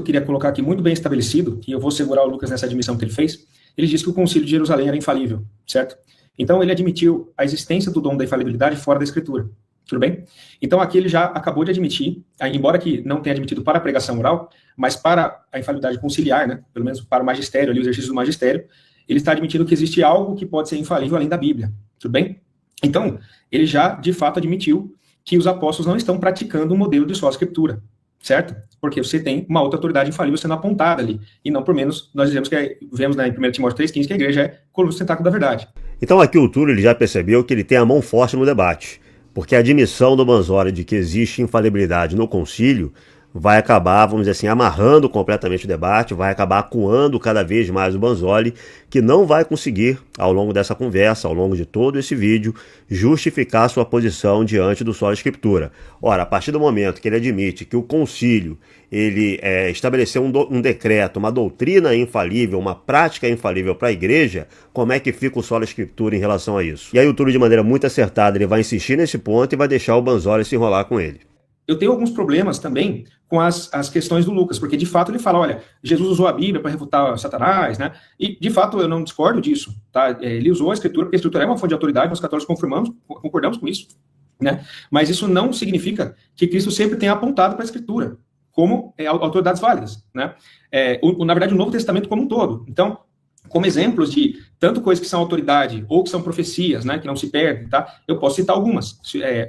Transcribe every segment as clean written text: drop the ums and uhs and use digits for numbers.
eu queria colocar aqui muito bem estabelecido, e eu vou segurar o Lucas nessa admissão que ele fez. Ele disse que o Concílio de Jerusalém era infalível, certo? Então ele admitiu a existência do dom da infalibilidade fora da Escritura. Tudo bem? Então aqui ele já acabou de admitir, embora que não tenha admitido para a pregação oral, mas para a infalibilidade conciliar, né, pelo menos para o magistério, ali, o exercício do magistério, ele está admitindo que existe algo que pode ser infalível além da Bíblia. Tudo bem? Então, ele já, de fato, admitiu que os apóstolos não estão praticando um modelo de sola escritura, certo? Porque você tem uma outra autoridade infalível sendo apontada ali, e não por menos, nós dizemos que vemos, né, em 1 Timóteo 3,15 que a igreja é coluna sustentáculo da verdade. Então aqui o Túlio ele já percebeu que ele tem a mão forte no debate, porque a admissão do Manzoli de que existe infalibilidade no concílio vai acabar, vamos dizer assim, amarrando completamente o debate, vai acabar acuando cada vez mais o Manzoli, que não vai conseguir, ao longo dessa conversa, ao longo de todo esse vídeo, justificar sua posição diante do sola escritura. Ora, a partir do momento que ele admite que o concílio ele estabeleceu um decreto, uma doutrina infalível, uma prática infalível para a igreja, como é que fica o sola escritura em relação a isso? E aí o Túlio, de maneira muito acertada, ele vai insistir nesse ponto e vai deixar o Manzoli se enrolar com ele. Eu tenho alguns problemas também com as questões do Lucas, porque de fato ele fala, olha, Jesus usou a Bíblia para refutar Satanás, né? E de fato eu não discordo disso, tá? Ele usou a Escritura, porque a Escritura é uma fonte de autoridade, nós católicos concordamos com isso, né? Mas isso não significa que Cristo sempre tenha apontado para a Escritura como autoridades válidas, né? Na verdade, o Novo Testamento como um todo. Então, como exemplos de tanto coisas que são autoridade ou que são profecias, né, que não se perdem, tá? Eu posso citar algumas.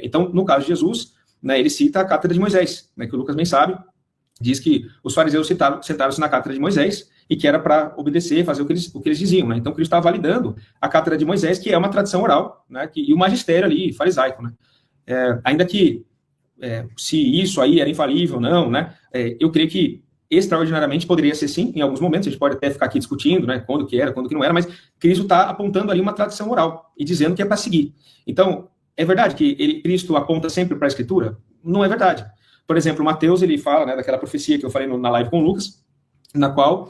Então, no caso de Jesus, né, ele cita a cátedra de Moisés, né, que o Lucas bem sabe, diz que os fariseus sentaram-se na cátedra de Moisés e que era para obedecer, fazer o que eles diziam, né? Então Cristo estava validando a cátedra de Moisés, que é uma tradição oral, né, e o magistério ali, farisaico, né? Ainda que se isso aí era infalível ou não, né, eu creio que extraordinariamente poderia ser sim, em alguns momentos, a gente pode até ficar aqui discutindo, né, quando que era, quando que não era, mas Cristo está apontando ali uma tradição oral e dizendo que é para seguir. Então, é verdade que Cristo aponta sempre para a Escritura? Não é verdade. Por exemplo, Mateus, ele fala, né, daquela profecia que eu falei na live com o Lucas, na qual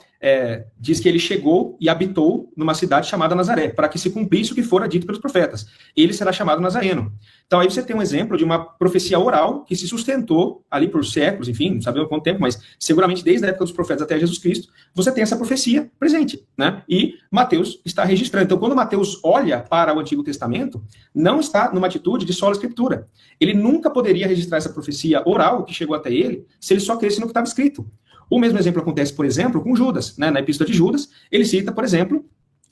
diz que ele chegou e habitou numa cidade chamada Nazaré, para que se cumprisse o que fora dito pelos profetas. Ele será chamado Nazareno. Então aí você tem um exemplo de uma profecia oral que se sustentou ali por séculos, enfim, não sabemos quanto tempo, mas seguramente desde a época dos profetas até Jesus Cristo, você tem essa profecia presente, né? E Mateus está registrando. Então quando Mateus olha para o Antigo Testamento, não está numa atitude de sola escritura. Ele nunca poderia registrar essa profecia oral que chegou até ele se ele só cresce no que estava escrito. O mesmo exemplo acontece, por exemplo, com Judas, né? Na Epístola de Judas, ele cita, por exemplo,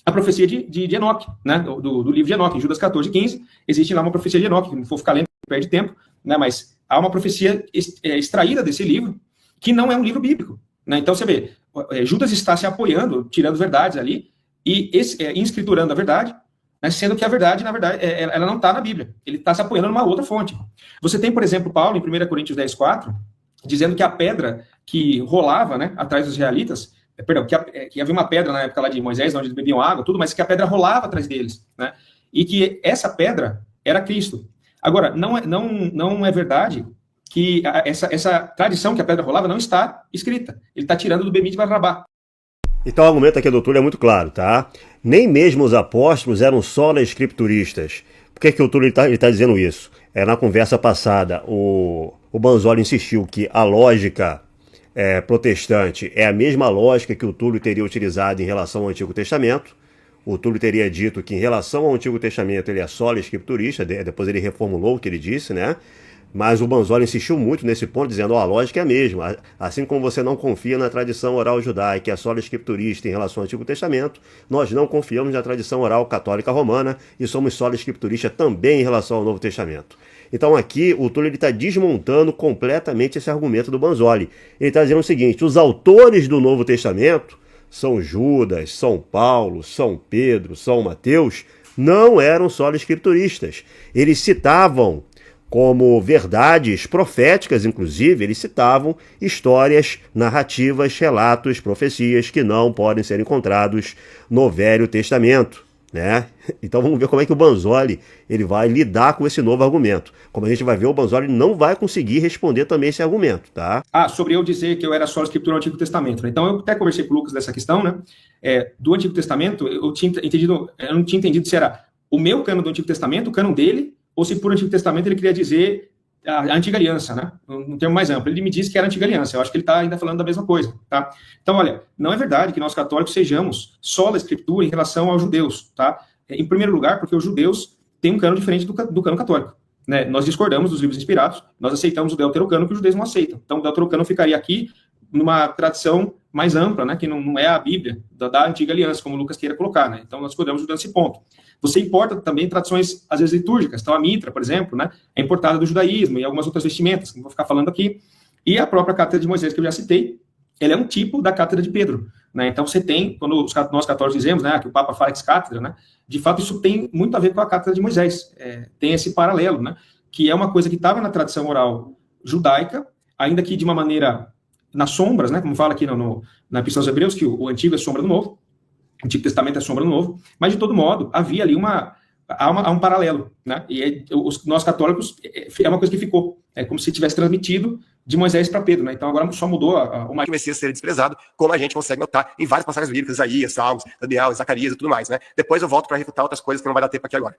a profecia de Enoque, né? Do livro de Enoque, em Judas 14:15, existe lá uma profecia de Enoque, que não for ficar lendo, perde tempo, né? Mas há uma profecia extraída desse livro, que não é um livro bíblico, né? Então você vê, Judas está se apoiando, tirando verdades ali, e inscriturando a verdade, né? Sendo que a verdade, na verdade, ela não está na Bíblia, ele está se apoiando numa outra fonte. Você tem, por exemplo, Paulo, em 1 Coríntios 10:4, dizendo que a pedra que rolava, né, atrás dos israelitas, que havia uma pedra na época lá de Moisés, onde eles bebiam água, tudo, mas que a pedra rolava atrás deles, né, e que essa pedra era Cristo. Agora, não é verdade que essa tradição que a pedra rolava não está escrita. Ele está tirando do Bemite Barrabá. Então o argumento aqui do Túlio é muito claro, tá? Nem mesmo os apóstolos eram sola escrituristas. Por que o Túlio está dizendo isso? Na conversa passada, o Manzoli insistiu que a lógica protestante é a mesma lógica que o Túlio teria utilizado em relação ao Antigo Testamento. O Túlio teria dito que em relação ao Antigo Testamento ele é sola escriturista, depois ele reformulou o que ele disse, né? Mas o Manzoli insistiu muito nesse ponto, dizendo, a lógica é a mesma. Assim como você não confia na tradição oral judaica, que é sola escriturista em relação ao Antigo Testamento, nós não confiamos na tradição oral católica romana e somos sola escriturista também em relação ao Novo Testamento. Então aqui o Túlio está desmontando completamente esse argumento do Manzoli. Ele está dizendo o seguinte, os autores do Novo Testamento, São Judas, São Paulo, São Pedro, São Mateus, não eram sola escrituristas. Eles citavam como verdades proféticas, inclusive, eles citavam histórias, narrativas, relatos, profecias que não podem ser encontrados no Velho Testamento, né? Então vamos ver como é que o Manzoli ele vai lidar com esse novo argumento. Como a gente vai ver, o Manzoli não vai conseguir responder também esse argumento, tá? Sobre eu dizer que eu era sola escritura no Antigo Testamento, né? Então eu até conversei com o Lucas dessa questão, né? Do Antigo Testamento, eu não tinha entendido se era o meu cânon do Antigo Testamento, o cânon dele, ou se por Antigo Testamento ele queria dizer a antiga aliança, né? Um termo mais amplo. Ele me disse que era a antiga aliança. Eu acho que ele está ainda falando da mesma coisa, tá? Então, olha, não é verdade que nós católicos sejamos sola escritura em relação aos judeus, tá? Em primeiro lugar, porque os judeus têm um cano diferente do cano católico, né? Nós discordamos dos livros inspirados, nós aceitamos o deuterocano que os judeus não aceitam. Então, o deuterocano ficaria aqui numa tradição mais ampla, né? Que não é a Bíblia da antiga aliança, como o Lucas queira colocar, né? Então, nós discordamos nesse ponto. Você importa também tradições, às vezes, litúrgicas. Então, a mitra, por exemplo, né, é importada do judaísmo e algumas outras vestimentas, que não vou ficar falando aqui. E a própria Cátedra de Moisés, que eu já citei, ela é um tipo da Cátedra de Pedro, né? Então, você tem, quando nós católicos dizemos, né, que o Papa fala ex-cátedra, né, de fato, isso tem muito a ver com a Cátedra de Moisés. Tem esse paralelo, né, que é uma coisa que estava na tradição oral judaica, ainda que de uma maneira nas sombras, né, como fala aqui na Epístola aos Hebreus, que o Antigo é sombra do Novo, o Antigo Testamento é sombra do Novo, mas, de todo modo, havia ali há um paralelo, né? E nós católicos, é uma coisa que ficou. É como se tivesse transmitido de Moisés para Pedro, né? Então, agora só mudou o que o Messias seria desprezado, como a gente consegue notar em várias passagens bíblicas, Isaías, Salmos, Daniel, Zacarias e tudo mais, né? Depois eu volto para refutar outras coisas que não vai dar tempo aqui agora.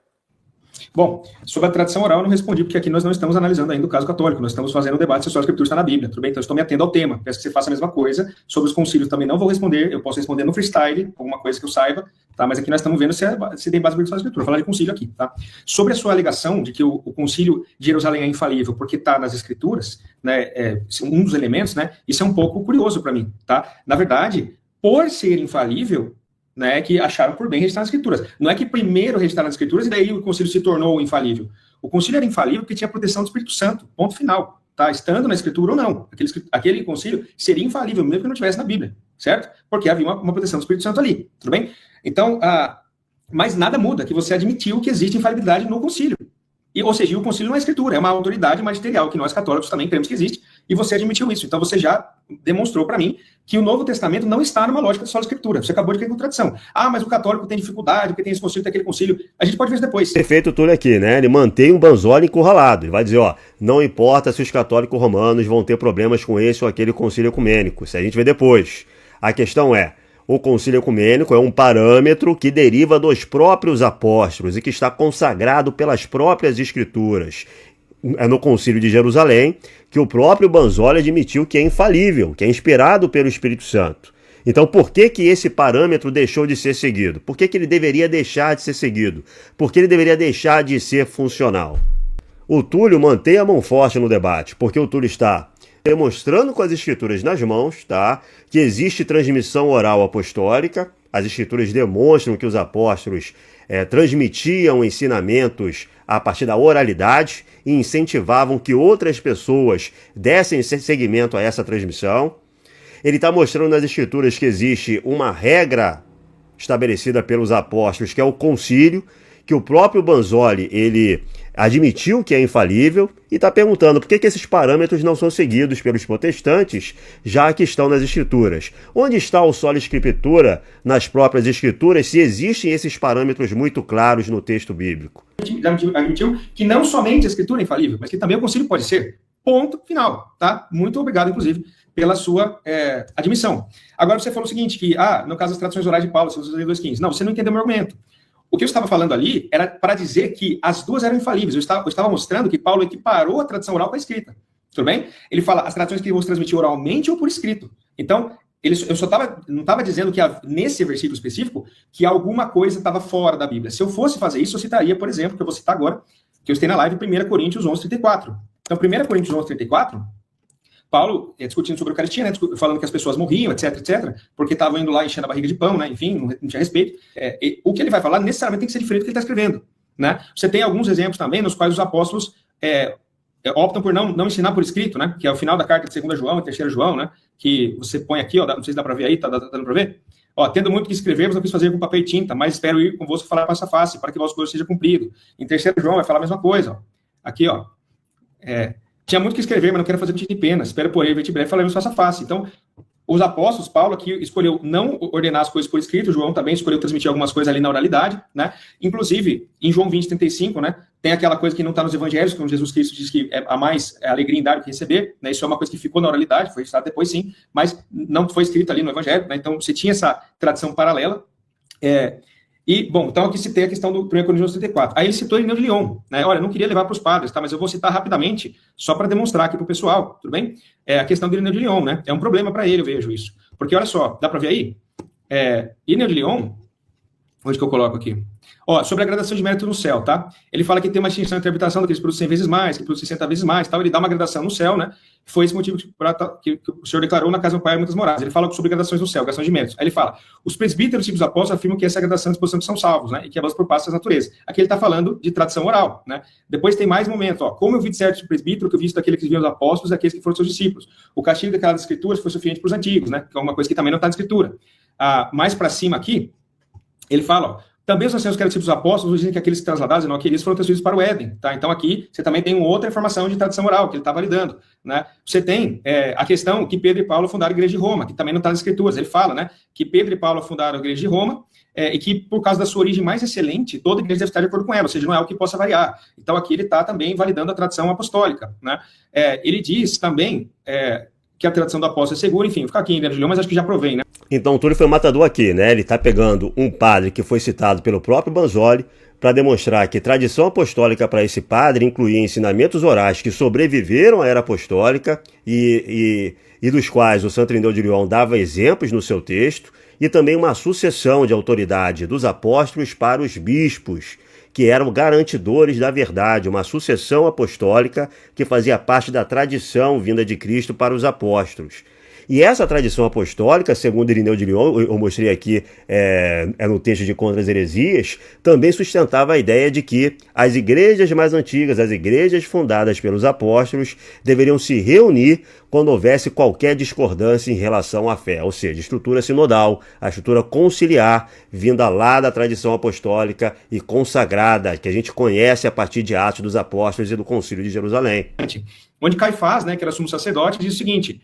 Bom, sobre a tradição oral eu não respondi, porque aqui nós não estamos analisando ainda o caso católico, nós estamos fazendo um debate se a Escritura está na Bíblia, tudo bem? Então eu estou me atendo ao tema, peço que você faça a mesma coisa. Sobre os concílios também não vou responder, eu posso responder no freestyle, alguma coisa que eu saiba, tá? Mas aqui nós estamos vendo se tem base bíblica na Escritura, vou falar de concílio aqui, tá? Sobre a sua alegação de que o concílio de Jerusalém é infalível porque está nas Escrituras, né, um dos elementos, né, isso é um pouco curioso para mim, tá? Na verdade, por ser infalível, né, que acharam por bem registrar nas Escrituras. Não é que primeiro registraram nas Escrituras e daí o concílio se tornou infalível. O concílio era infalível porque tinha a proteção do Espírito Santo, ponto final. Tá? Estando na Escritura ou não. Aquele concílio seria infalível, mesmo que não tivesse na Bíblia, certo? Porque havia uma proteção do Espírito Santo ali, tudo bem? Então, mas nada muda que você admitiu que existe infalibilidade no concílio. Ou seja, o concílio não é escritura, é uma autoridade magisterial que nós católicos também cremos que existe, e você admitiu isso. Então você já demonstrou para mim que o Novo Testamento não está numa lógica de sola escritura. Você acabou de cair em contradição. Mas o católico tem dificuldade, porque tem esse concílio, tem aquele concílio. A gente pode ver isso depois. Perfeito, Túlio aqui, né? Ele mantém o Banzoli encurralado. Ele vai dizer, não importa se os católicos romanos vão ter problemas com esse ou aquele concílio ecumênico. Se a gente vê depois. A questão é, o concílio ecumênico é um parâmetro que deriva dos próprios apóstolos e que está consagrado pelas próprias escrituras. É no concílio de Jerusalém que o próprio Banzoli admitiu que é infalível, que é inspirado pelo Espírito Santo. Então, por que esse parâmetro deixou de ser seguido? Por que ele deveria deixar de ser seguido? Por que ele deveria deixar de ser funcional? O Túlio mantém a mão forte no debate, porque o Túlio está demonstrando com as escrituras nas mãos, tá, que existe transmissão oral apostólica. As escrituras demonstram que os apóstolos transmitiam ensinamentos a partir da oralidade e incentivavam que outras pessoas dessem seguimento a essa transmissão. Ele está mostrando nas escrituras que existe uma regra estabelecida pelos apóstolos, que é o concílio, que o próprio Banzoli, ele admitiu que é infalível e está perguntando por que esses parâmetros não são seguidos pelos protestantes, já que estão nas escrituras. Onde está o sola escritura nas próprias escrituras, se existem esses parâmetros muito claros no texto bíblico? Admitiu que não somente a escritura é infalível, mas que também o concílio pode ser. Ponto final, tá? Muito obrigado, inclusive, pela sua admissão. Agora você falou o seguinte, que, no caso das tradições orais de Paulo, se você ler 2,15. Não, você não entendeu o meu argumento. O que eu estava falando ali era para dizer que as duas eram infalíveis. Eu estava mostrando que Paulo equiparou a tradição oral com a escrita. Tudo bem? Ele fala as tradições que vos transmitir oralmente ou por escrito. Então, eu só não estava dizendo que nesse versículo específico que alguma coisa estava fora da Bíblia. Se eu fosse fazer isso, eu citaria, por exemplo, que eu vou citar agora, que eu citei na live 1 Coríntios 11:34. Então, 1 Coríntios 11:34, Paulo discutindo sobre a Eucaristia, né, falando que as pessoas morriam, etc, etc, porque estavam indo lá enchendo a barriga de pão, né, enfim, não tinha respeito. O que ele vai falar necessariamente tem que ser diferente do que ele está escrevendo. Né? Você tem alguns exemplos também nos quais os apóstolos optam por não ensinar por escrito, né, que é o final da carta de 2 João e 3 João, né, que você põe aqui, não sei se dá para ver aí, tá dando para ver? Tendo muito que escrever, vos não quis fazer com papel e tinta, mas espero ir convosco falar face a face, para que o vosso gozo seja cumprido. Em 3 João vai falar a mesma coisa. Aqui, tinha muito que escrever, mas não quero fazer com tinta e pena. Espero, porém, ver-te breve, falaremos face a face. Então, os apóstolos, Paulo aqui escolheu não ordenar as coisas por escrito, João também escolheu transmitir algumas coisas ali na oralidade, né? Inclusive, em João 20:35, né, tem aquela coisa que não está nos evangelhos, como Jesus Cristo diz que é a mais alegria em dar do que receber, né? Isso é uma coisa que ficou na oralidade, foi registrado depois sim, mas não foi escrito ali no evangelho, né? Então, você tinha essa tradição paralela. E E, bom, então aqui citei a questão do 1 Coríntios 34. Aí ele citou Irineu de Lyon, né? Olha, eu não queria levar para os padres, tá? Mas eu vou citar rapidamente, só para demonstrar aqui para o pessoal, tudo bem? A questão do Irineu de Lyon, né? É um problema para ele, eu vejo isso. Porque, olha só, dá para ver aí? Irineu de Lyon, onde que eu coloco aqui? Ó, sobre a gradação de mérito no céu, tá? Ele fala que tem uma distinção entre a habitação daqueles que produzem 100 vezes mais, que produzem 60 vezes mais, tal. Ele dá uma gradação no céu, né? Foi esse motivo que o senhor declarou na casa do Pai muitas moradas. Ele fala sobre gradações no céu, gradação de méritos. Aí ele fala, os presbíteros e os apóstolos afirmam que essa gradação e disposição que são salvos, né? E que avançam por passos da natureza. Aqui ele está falando de tradição oral, né? Depois tem mais momentos, ó. Como eu vi de certo presbítero, que eu vi isso daquele que viu os apóstolos e aqueles que foram seus discípulos. O castigo daquelas escrituras foi suficiente para os antigos, né? Que é uma coisa que também não está na escritura. Mais para cima aqui, ele fala, ó. Também os anciãos que eram discípulos dos apóstolos dizem que aqueles que transladados e não aqueles foram transferidos para o Éden, tá? Então aqui você também tem uma outra informação de tradição oral que ele está validando, né? Você tem a questão que Pedro e Paulo fundaram a igreja de Roma, que também não está nas escrituras. Ele fala, né, que Pedro e Paulo fundaram a igreja de Roma e que por causa da sua origem mais excelente, toda igreja deve estar de acordo com ela, ou seja, não é algo que possa variar. Então aqui ele está também validando a tradição apostólica, né? Ele diz também que a tradição do apóstolo é segura, enfim, vou ficar aqui em Irineu de Lyon, mas acho que já provei, né? Então o Túlio foi matador aqui, né? Ele está pegando um padre que foi citado pelo próprio Banzoli para demonstrar que tradição apostólica para esse padre incluía ensinamentos orais que sobreviveram à era apostólica e dos quais o Santo Irineu de Lyon dava exemplos no seu texto, e também uma sucessão de autoridade dos apóstolos para os bispos, que eram garantidores da verdade, uma sucessão apostólica que fazia parte da tradição vinda de Cristo para os apóstolos. E essa tradição apostólica, segundo Irineu de Lyon, eu mostrei aqui no texto de Contra as Heresias, também sustentava a ideia de que as igrejas mais antigas, as igrejas fundadas pelos apóstolos, deveriam se reunir quando houvesse qualquer discordância em relação à fé, ou seja, estrutura sinodal, a estrutura conciliar, vinda lá da tradição apostólica e consagrada, que a gente conhece a partir de Atos dos Apóstolos e do Concílio de Jerusalém. Onde Caifás, né, que era sumo sacerdote, diz o seguinte: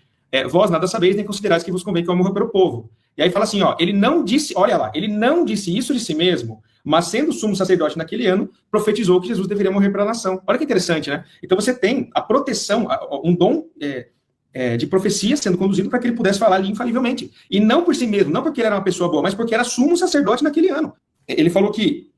vós nada sabeis nem considerais que vos convém que eu morra pelo povo. E aí fala assim, ó, ele não disse, olha lá, ele não disse isso de si mesmo, mas sendo sumo sacerdote naquele ano, profetizou que Jesus deveria morrer pela nação. Olha que interessante, né? Então você tem a proteção, um dom de profecia sendo conduzido para que ele pudesse falar ali infalivelmente. E não por si mesmo, não porque ele era uma pessoa boa, mas porque era sumo sacerdote naquele ano. Ele falou que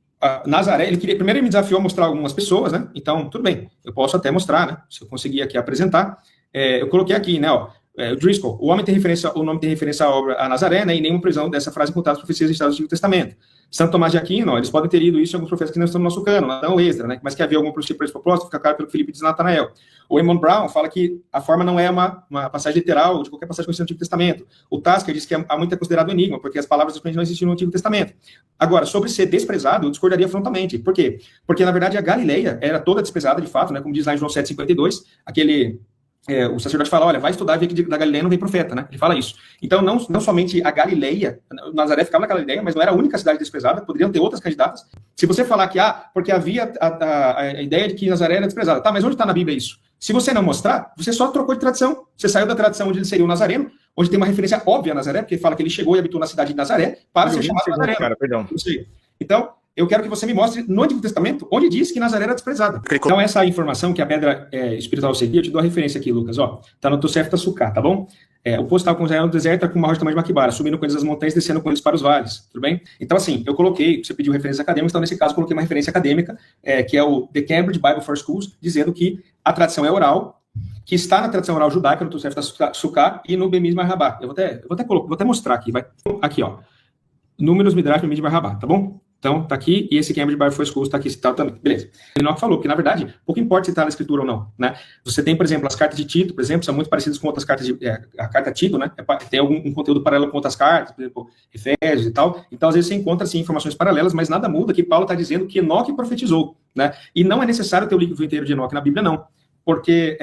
Nazaré, primeiro ele me desafiou a mostrar algumas pessoas, né? Então, tudo bem, eu posso até mostrar, né? Se eu conseguir aqui apresentar. Eu coloquei aqui, né, ó, o Driscoll, o nome tem referência à obra a Nazaré, né, e nenhuma prisão dessa frase encontrada nas profecias registradas no Antigo Testamento. Santo Tomás de Aquino, eles podem ter lido isso em alguns profetas que não estão no nosso cano, não extra, né, mas que havia algum princípio para esse propósito, fica claro pelo que Filipe diz Natanael. O Eamon Brown fala que a forma não é uma passagem literal de qualquer passagem conhecida no Antigo Testamento. O Tasker diz que há muito considerado enigma, porque as palavras simplesmente não existiam no Antigo Testamento. Agora, sobre ser desprezado, eu discordaria frontalmente. Por quê? Porque, na verdade, a Galileia era toda desprezada, de fato, né, como diz lá em João 7,52, o sacerdote fala, olha, vai estudar e ver que da Galileia não vem profeta, né? Ele fala isso. Então, não somente a Galileia, Nazaré ficava na Galileia, mas não era a única cidade desprezada, poderiam ter outras candidatas. Se você falar que, porque havia a ideia de que Nazaré era desprezada, tá, mas onde está na Bíblia isso? Se você não mostrar, você só trocou de tradição. Você saiu da tradição onde ele seria o Nazareno, onde tem uma referência óbvia a Nazaré, porque fala que ele chegou e habitou na cidade de Nazaré, para ser chamado Nazareno. Cara, perdão. Então, eu quero que você me mostre no Antigo Testamento onde diz que Nazaré era desprezada. Então, essa informação que a pedra espiritual seguia, eu te dou a referência aqui, Lucas. Ó, tá no Tosefta Sukkah, tá bom? O povo estava com Israel no deserto, com uma rocha tamanho de Maquibara, subindo com eles as montanhas, descendo com eles para os vales, tudo bem? Então, assim, eu coloquei, você pediu referências acadêmicas, então, nesse caso, coloquei uma referência acadêmica, que é o The Cambridge Bible for Schools, dizendo que a tradição é oral, que está na tradição oral judaica, no Tosefta Sukkah e no Bemiz Marhabá. Eu vou até mostrar aqui, vai. Aqui, ó. Números Midrash Bemiz Marhabá, tá bom? Então, tá aqui, e esse Cambridge Bible for Schools tá aqui citado também. Beleza. Enoch falou que, na verdade, pouco importa se tá na escritura ou não, né? Você tem, por exemplo, as cartas de Tito, por exemplo, são muito parecidas com outras cartas a carta Tito, né? Tem algum conteúdo paralelo com outras cartas, por exemplo, Efésios e tal. Então, às vezes, você encontra, assim, informações paralelas, mas nada muda que Paulo está dizendo que Enoch profetizou, né? E não é necessário ter o livro inteiro de Enoch na Bíblia, não. Porque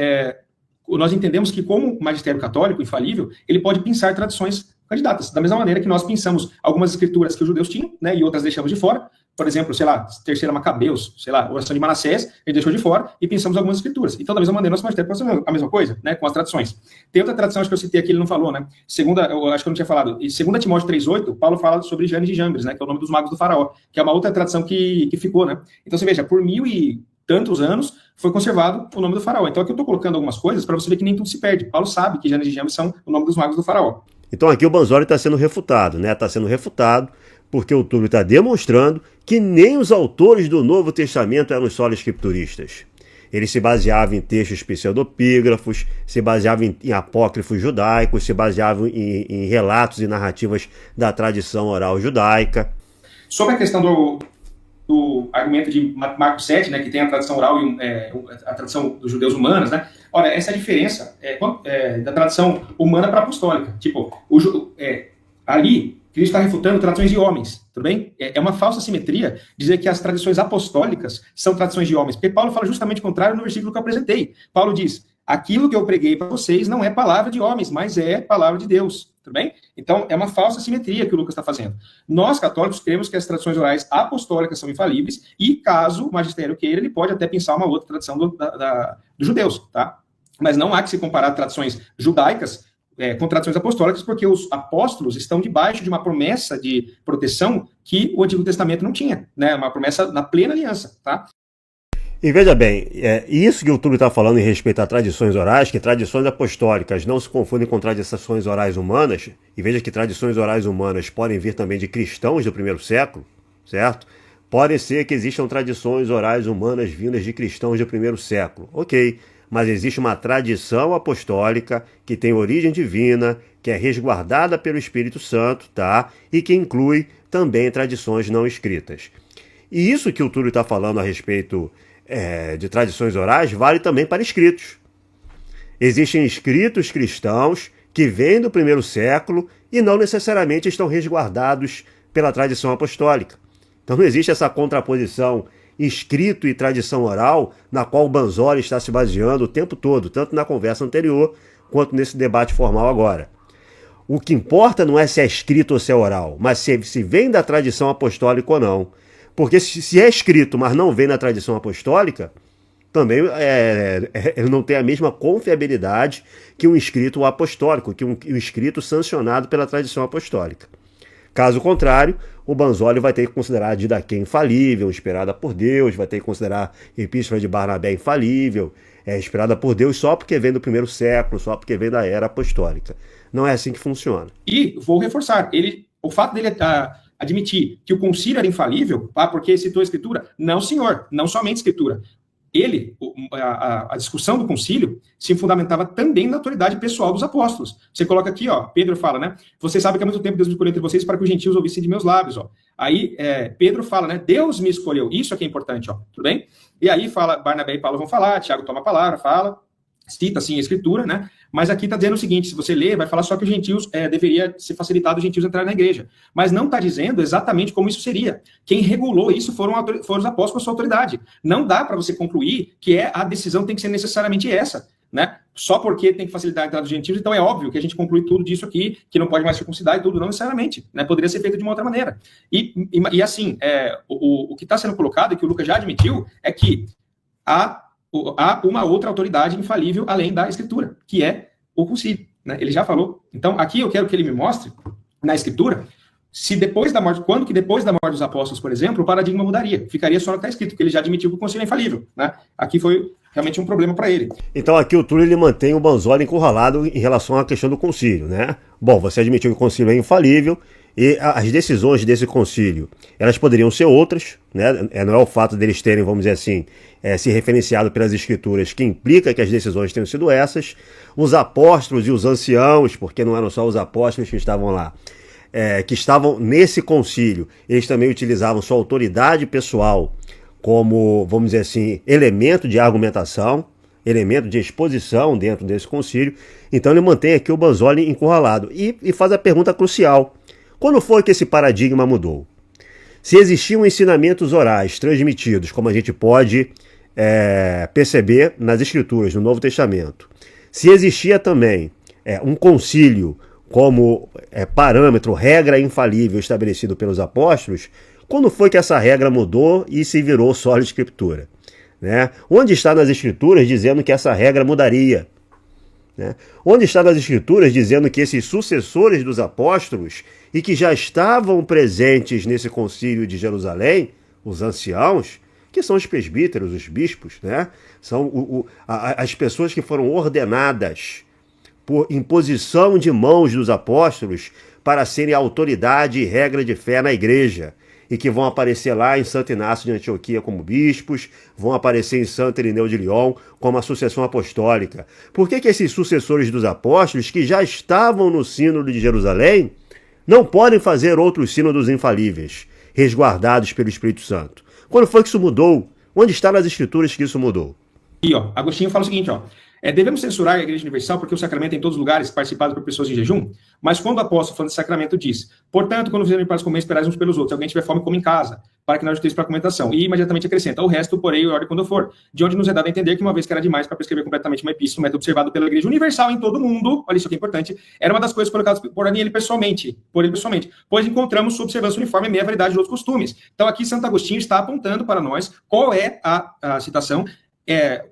nós entendemos que, como magistério católico infalível, ele pode pensar tradições candidatas, da mesma maneira que nós pensamos algumas escrituras que os judeus tinham, né, e outras deixamos de fora, por exemplo, sei lá, Terceira Macabeus, sei lá, oração de Manassés, a gente deixou de fora, e pensamos algumas escrituras. Então, da mesma maneira, nosso magistério pode fazer a mesma coisa, né, com as tradições. Tem outra tradição, acho que eu citei aqui, ele não falou, né, eu acho que eu não tinha falado, e 2 Timóteo 3,8, Paulo fala sobre Janes e Jambres, né, que é o nome dos magos do faraó, que é uma outra tradição que ficou, né. Então, você veja, por 1000 e tantos anos, foi conservado o nome do faraó. Então, aqui eu estou colocando algumas coisas para você ver que nem tudo se perde. Paulo sabe que Janes e Jambres são o nome dos magos do faraó. Então aqui o Banzoli está sendo refutado, né? Está sendo refutado porque o Túlio está demonstrando que nem os autores do Novo Testamento eram só escrituristas. Eles se baseavam em textos pseudopígrafos, se baseavam em apócrifos judaicos, se baseavam em relatos e narrativas da tradição oral judaica. Sobre a questão do argumento de Marcos 7, né, que tem a tradição oral e a tradição dos judeus humanas, né? Olha, essa é a diferença da tradição humana para a apostólica. Tipo, ali, Cristo está refutando tradições de homens, tudo bem? É uma falsa simetria dizer que as tradições apostólicas são tradições de homens, porque Paulo fala justamente o contrário no versículo que eu apresentei. Paulo diz, aquilo que eu preguei para vocês não é palavra de homens, mas é palavra de Deus, tudo bem? Então, é uma falsa simetria que o Lucas está fazendo. Nós, católicos, cremos que as tradições orais apostólicas são infalíveis e, caso o magistério queira, ele pode até pensar uma outra tradição dos judeus, tá? Mas não há que se comparar tradições judaicas com tradições apostólicas, porque os apóstolos estão debaixo de uma promessa de proteção que o Antigo Testamento não tinha, né? Uma promessa na plena aliança, tá? E veja bem, isso que o Túlio está falando em respeito a tradições orais, que tradições apostólicas não se confundem com tradições orais humanas, e veja que tradições orais humanas podem vir também de cristãos do primeiro século, certo? Pode ser que existam tradições orais humanas vindas de cristãos do primeiro século, ok, mas existe uma tradição apostólica que tem origem divina, que é resguardada pelo Espírito Santo, tá? E que inclui também tradições não escritas. E isso que o Túlio está falando a respeito de tradições orais vale também para escritos. Existem escritos cristãos que vêm do primeiro século e não necessariamente estão resguardados pela tradição apostólica. Então não existe essa contraposição escrito e tradição oral na qual o Banzoli está se baseando o tempo todo, tanto na conversa anterior quanto nesse debate formal agora. O que importa não é se é escrito ou se é oral, mas se vem da tradição apostólica ou não. Porque se é escrito, mas não vem na tradição apostólica, também ele não tem a mesma confiabilidade que um escrito apostólico, que um escrito sancionado pela tradição apostólica. Caso contrário, o Banzoli vai ter que considerar a Didaquê infalível, inspirada por Deus, vai ter que considerar a Epístola de Barnabé infalível, inspirada por Deus só porque vem do primeiro século, só porque vem da era apostólica. Não é assim que funciona. E vou reforçar, o fato dele admitir que o concílio era infalível, porque citou a Escritura, não, senhor, não somente Escritura. A discussão do concílio se fundamentava também na autoridade pessoal dos apóstolos. Você coloca aqui, ó, Pedro fala, né? Você sabe que há muito tempo Deus me escolheu entre vocês para que os gentios ouvissem de meus lábios, ó. Aí Pedro fala, né? Deus me escolheu. Isso aqui é importante, ó. Tudo bem? E aí fala, Barnabé e Paulo vão falar, Tiago toma a palavra, fala, cita assim a Escritura, né? Mas aqui está dizendo o seguinte, se você ler, vai falar só que os gentios, deveria ser facilitado os gentios entrarem na igreja. Mas não está dizendo exatamente como isso seria. Quem regulou isso foram os apóstolos com a sua autoridade. Não dá para você concluir que a decisão tem que ser necessariamente essa, né? Só porque tem que facilitar a entrada dos gentios, então é óbvio que a gente conclui tudo disso aqui, que não pode mais circuncidar e tudo, não necessariamente, né? Poderia ser feito de uma outra maneira. E assim, o que está sendo colocado, e que o Lucas já admitiu, é que há uma outra autoridade infalível além da Escritura, que é o concílio, né? Ele já falou. Então, aqui eu quero que ele me mostre, na Escritura, se depois da morte, quando que depois da morte dos apóstolos, por exemplo, o paradigma mudaria. Ficaria só no que está escrito, porque ele já admitiu que o concílio é infalível, né? Aqui foi realmente um problema para ele. Então aqui o Túlio ele mantém o Banzoli encurralado em relação à questão do concílio, né? Bom, você admitiu que o concílio é infalível, e as decisões desse concílio, elas poderiam ser outras, né? Não é o fato deles terem, vamos dizer assim, se referenciado pelas escrituras que implica que as decisões tenham sido essas. Os apóstolos e os anciãos, porque não eram só os apóstolos que estavam lá, que estavam nesse concílio, eles também utilizavam sua autoridade pessoal como, vamos dizer assim, elemento de argumentação, elemento de exposição dentro desse concílio. Então ele mantém aqui o Banzoli encurralado e faz a pergunta crucial. Quando foi que esse paradigma mudou? Se existiam ensinamentos orais transmitidos, como a gente pode perceber nas Escrituras, no Novo Testamento, se existia também um concílio como parâmetro, regra infalível estabelecido pelos apóstolos, quando foi que essa regra mudou e se virou sólida Escritura? Né? Onde está nas Escrituras dizendo que essa regra mudaria? Né? Onde está nas Escrituras dizendo que esses sucessores dos apóstolos e que já estavam presentes nesse concílio de Jerusalém, os anciãos, que são os presbíteros, os bispos, né? São as pessoas que foram ordenadas por imposição de mãos dos apóstolos para serem autoridade e regra de fé na igreja, e que vão aparecer lá em Santo Inácio de Antioquia como bispos, vão aparecer em Santo Irineu de Lyon como a sucessão apostólica. Por que esses sucessores dos apóstolos, que já estavam no sínodo de Jerusalém, não podem fazer outros sínodos infalíveis, resguardados pelo Espírito Santo? Quando foi que isso mudou? Onde está nas Escrituras que isso mudou? E, Agostinho fala o seguinte, devemos censurar a Igreja Universal porque o sacramento é em todos os lugares, participado por pessoas em jejum, mas quando o apóstolo falando de sacramento diz, portanto, quando fizerem para comer, esperais uns pelos outros, se alguém tiver fome, come em casa, para que não ajusteis para a comentação. E imediatamente acrescenta, o resto, porém, ordem quando for, de onde nos é dado a entender que uma vez que era demais para prescrever completamente uma epístola, um método observado pela Igreja Universal em todo o mundo, olha isso que é importante, era uma das coisas colocadas por ele pessoalmente, pois encontramos sua observância uniforme e meia variedade de outros costumes. Então aqui Santo Agostinho está apontando para nós qual é a citação.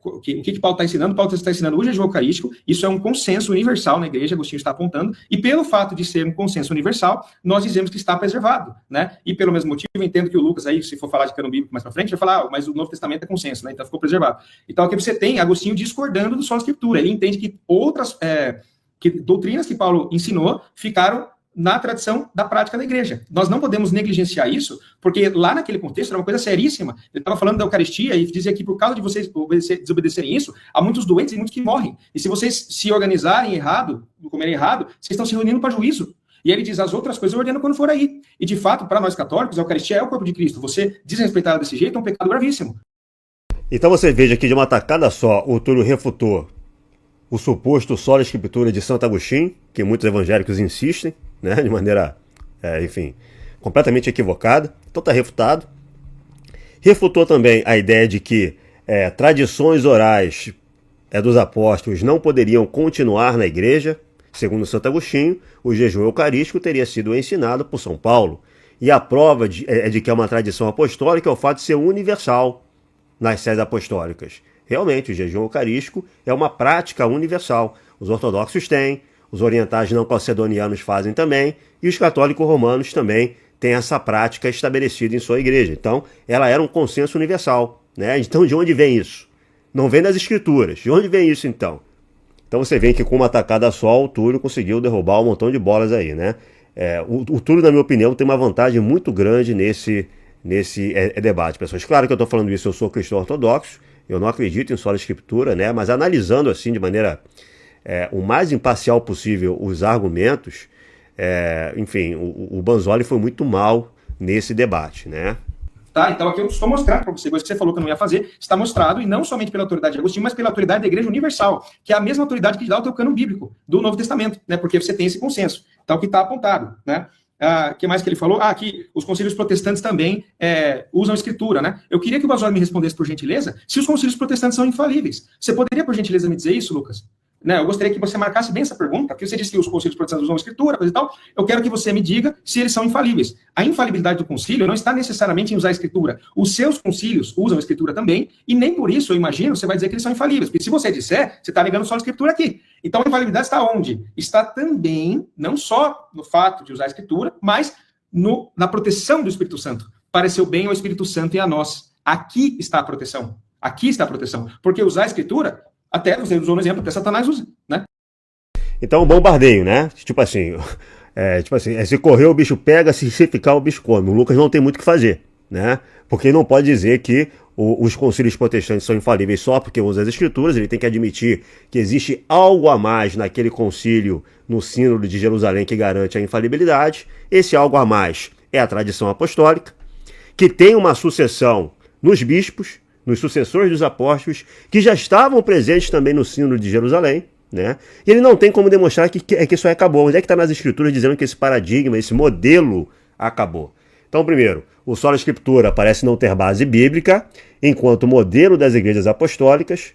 O que Paulo está ensinando? Paulo está ensinando o jejum eucarístico, isso é um consenso universal na igreja, Agostinho está apontando, e pelo fato de ser um consenso universal, nós dizemos que está preservado, né? E pelo mesmo motivo, eu entendo que o Lucas aí, se for falar de cano bíblico mais para frente, vai falar, mas o Novo Testamento é consenso, né? Então ficou preservado. Então aqui você tem Agostinho discordando do só Escritura, ele entende que outras doutrinas que Paulo ensinou ficaram na tradição da prática da igreja. Nós não podemos negligenciar isso, porque lá naquele contexto era uma coisa seríssima. Ele estava falando da Eucaristia e dizia que por causa de vocês desobedecerem isso, há muitos doentes e muitos que morrem. E se vocês se organizarem errado, comerem errado, vocês estão se reunindo para juízo. E ele diz, as outras coisas eu ordeno quando for aí. E de fato, para nós católicos, a Eucaristia é o corpo de Cristo. Você desrespeitar desse jeito é um pecado gravíssimo. Então você veja que de uma tacada só, o Túlio refutou o suposto sola escritura de Santo Agostinho, que muitos evangélicos insistem, né, de maneira, completamente equivocada. Então está refutado. Refutou também a ideia de que tradições orais dos apóstolos não poderiam continuar na igreja. Segundo Santo Agostinho, o jejum eucarístico teria sido ensinado por São Paulo. E a prova de que é uma tradição apostólica é o fato de ser universal nas sedes apostólicas. Realmente, o jejum eucarístico é uma prática universal. Os ortodoxos têm, os orientais não calcedonianos fazem também, e os católicos romanos também têm essa prática estabelecida em sua igreja. Então, ela era um consenso universal, né? Então, de onde vem isso? Não vem das Escrituras. De onde vem isso, então? Então, você vê que com uma tacada só, o Túlio conseguiu derrubar um montão de bolas aí, né? O Túlio, na minha opinião, tem uma vantagem muito grande nesse debate, pessoas. Claro que eu estou falando isso, eu sou cristão ortodoxo, eu não acredito em sola escritura, né? Mas analisando assim de maneira o mais imparcial possível os argumentos, enfim, o Banzoli foi muito mal nesse debate, né? Tá, então aqui eu estou mostrando para você, coisa que você falou que eu não ia fazer, está mostrado, e não somente pela autoridade de Agostinho, mas pela autoridade da Igreja Universal, que é a mesma autoridade que dá o teu cânon bíblico do Novo Testamento, né? Porque você tem esse consenso. Então, que está apontado, né? O que mais que ele falou? Que os concílios protestantes também usam a escritura, né? Eu queria que o Basório me respondesse, por gentileza, se os concílios protestantes são infalíveis. Você poderia, por gentileza, me dizer isso, Lucas? Né, eu gostaria que você marcasse bem essa pergunta, porque você disse que os concílios protestantes usam a escritura, coisa e tal. Eu quero que você me diga se eles são infalíveis. A infalibilidade do concílio não está necessariamente em usar a escritura. Os seus concílios usam a escritura também, e nem por isso, eu imagino, você vai dizer que eles são infalíveis. Porque se você disser, você está negando só a escritura aqui. Então a infalibilidade está onde? Está também, não só no fato de usar a escritura, mas na proteção do Espírito Santo. Pareceu bem ao Espírito Santo e a nós. Aqui está a proteção. Aqui está a proteção. Porque usar a escritura, até você usou no exemplo, até Satanás usa, né? Então, o bombardeio, né? Tipo assim, se correr o bicho pega, se ficar o bicho come. O Lucas não tem muito o que fazer, né? Porque ele não pode dizer que os concílios protestantes são infalíveis só porque usa as escrituras. Ele tem que admitir que existe algo a mais naquele concílio, no sínodo de Jerusalém, que garante a infalibilidade. Esse algo a mais é a tradição apostólica, que tem uma sucessão nos bispos, nos sucessores dos apóstolos, que já estavam presentes também no sínodo de Jerusalém, né? E ele não tem como demonstrar que isso aí acabou. Onde é que está nas escrituras dizendo que esse paradigma, esse modelo acabou? Então, primeiro, o sola escritura parece não ter base bíblica, enquanto o modelo das igrejas apostólicas,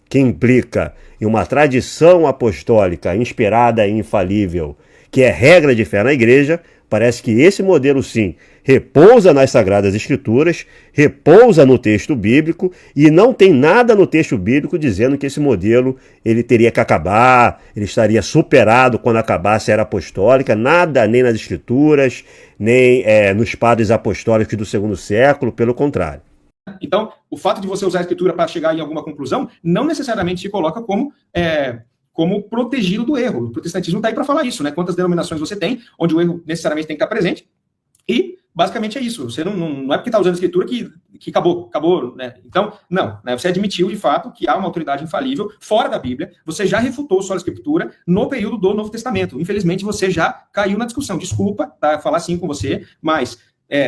que implica em uma tradição apostólica inspirada e infalível, que é regra de fé na igreja, parece que esse modelo, sim, repousa nas Sagradas Escrituras, repousa no texto bíblico, e não tem nada no texto bíblico dizendo que esse modelo ele teria que acabar, ele estaria superado quando acabasse a era apostólica, nada nem nas Escrituras, nem nos padres apostólicos do segundo século, pelo contrário. Então, o fato de você usar a Escritura para chegar em alguma conclusão, não necessariamente te coloca como como protegido do erro. O protestantismo está aí para falar isso, né? Quantas denominações você tem, onde o erro necessariamente tem que estar presente, e basicamente é isso. Você não é porque está usando a escritura que acabou, né? Então, não, né? Você admitiu de fato que há uma autoridade infalível fora da Bíblia, você já refutou só a escritura no período do Novo Testamento. Infelizmente, você já caiu na discussão. Desculpa, tá, falar assim com você, mas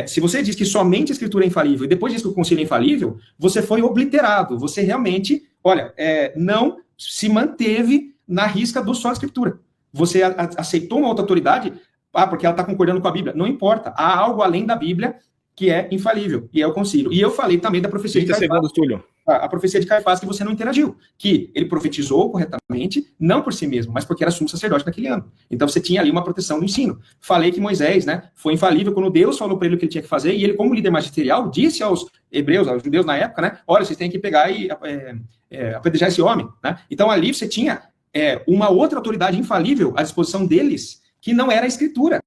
se você diz que somente a escritura é infalível e depois diz que o concílio é infalível, você foi obliterado. Você realmente, olha, não se manteve na risca do só a escritura. Você aceitou uma outra autoridade, porque ela está concordando com a Bíblia. Não importa. Há algo além da Bíblia que é infalível, e é o concílio. E eu falei também da profecia de Caifás. A profecia de Caifás que você não interagiu, que ele profetizou corretamente, não por si mesmo, mas porque era sumo sacerdote naquele ano. Então você tinha ali uma proteção do ensino. Falei que Moisés, né, foi infalível quando Deus falou para ele o que ele tinha que fazer, e ele, como líder magisterial, disse aos hebreus, aos judeus na época, né, olha, vocês têm que pegar e apedrejar esse homem, né? Então ali você tinha uma outra autoridade infalível à disposição deles, que não era a escritura.